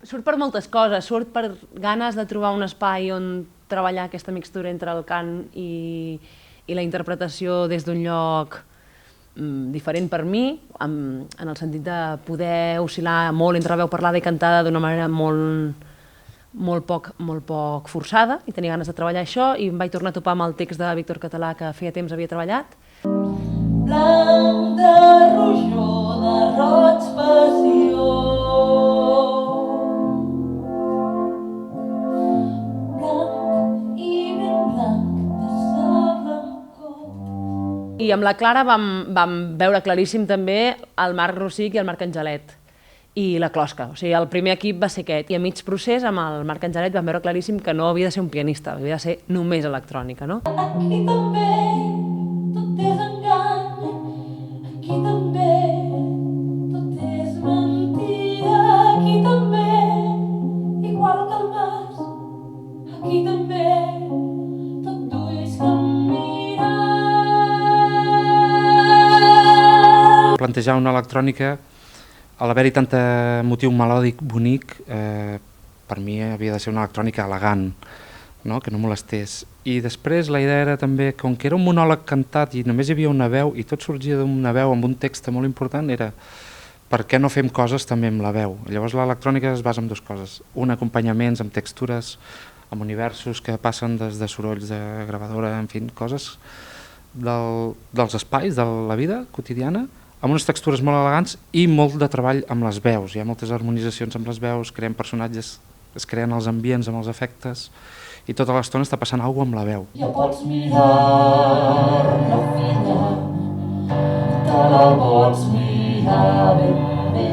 Surt per moltes coses, surt per ganes de trobar un espai on treballar aquesta mixtura entre el cant i la interpretació des d'un lloc diferent per mi, en el sentit de poder oscil·lar molt entre veu parlada i cantada d'una manera molt poc forçada, i tenia ganes de treballar això, i em vaig tornar a topar amb el text de Víctor Català que feia temps havia treballat. Blanc de rojor, de roig passió, blanc i ben blanc de sa blancor. I amb la Clara vam veure claríssim també el Marc Rosic i el Marc Angelet i la closca. O sigui, el primer equip va ser aquest, i a mig procés amb el Marc Angelet vam veure claríssim que no havia de ser un pianista, havia de ser només electrònica, no? Aquí també tot és engany, aquí també tot és mentida, aquí també, igual que el mas, aquí també tot d'ulls que mirar. Plantejar una electrònica, a l'haver-hi tant motiu melòdic bonic, per mi havia de ser una electrònica elegant, no? Que no molestés. I després la idea era també, com que era un monòleg cantat i només hi havia una veu i tot sorgia d'una veu amb un text molt important, era per què no fem coses també amb la veu? Llavors l'electrònica es basa en dues coses, un acompanyaments amb textures, amb universos que passen des de sorolls de gravadora, en fi, coses dels espais, de la vida quotidiana, amb unes textures molt elegants i molt de treball amb les veus. Hi ha moltes harmonitzacions amb les veus, creem personatges, es creen els ambients amb els efectes i tota l'estona està passant alguna cosa amb la veu. Ja pots mirar la filla, te la pots mirar ben bé,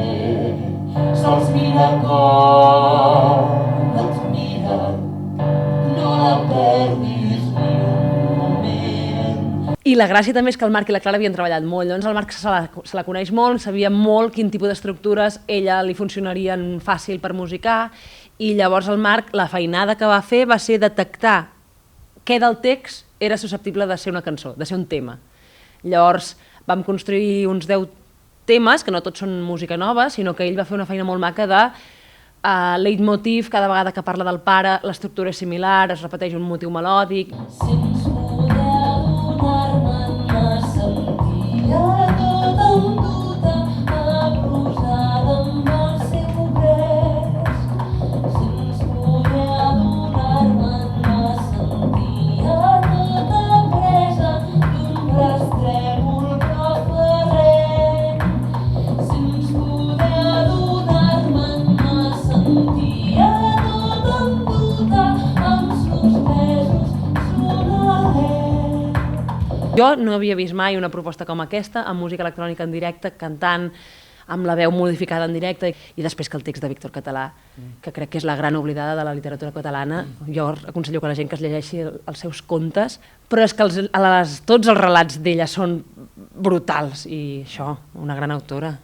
sols mira com et mira, no la perdis ni un moment. I la gràcia també és que el Marc i la Clara havien treballat molt, llavors el Marc se la coneix molt, sabia molt quin tipus d'estructures ella li funcionarien fàcil per musicar, i llavors el Marc, la feinada que va fer va ser detectar què del text era susceptible de ser una cançó, de ser un tema. Llavors vam construir uns 10 temes, que no tots són música nova, sinó que ell va fer una feina molt maca de leitmotiv, cada vegada que parla del pare, l'estructura és similar, es repeteix un motiu melòdic. Sense poder donar-me'n sentia tot enduta, abrusada amb el seu pres. Sense poder donar-me'n sentia tota presa d'un rastrèmol que ferrem. Sense poder donar-me'n sentia tot enduta amb suspesos sonalers. Jo no havia vist mai una proposta com aquesta, amb música electrònica en directe, cantant, amb la veu modificada en directe, i després que el text de Víctor Català, que crec que és la gran oblidada de la literatura catalana. Jo aconsello que la gent que es llegeixi els seus contes, però és que tots els relats d'ella són brutals, i això, una gran autora.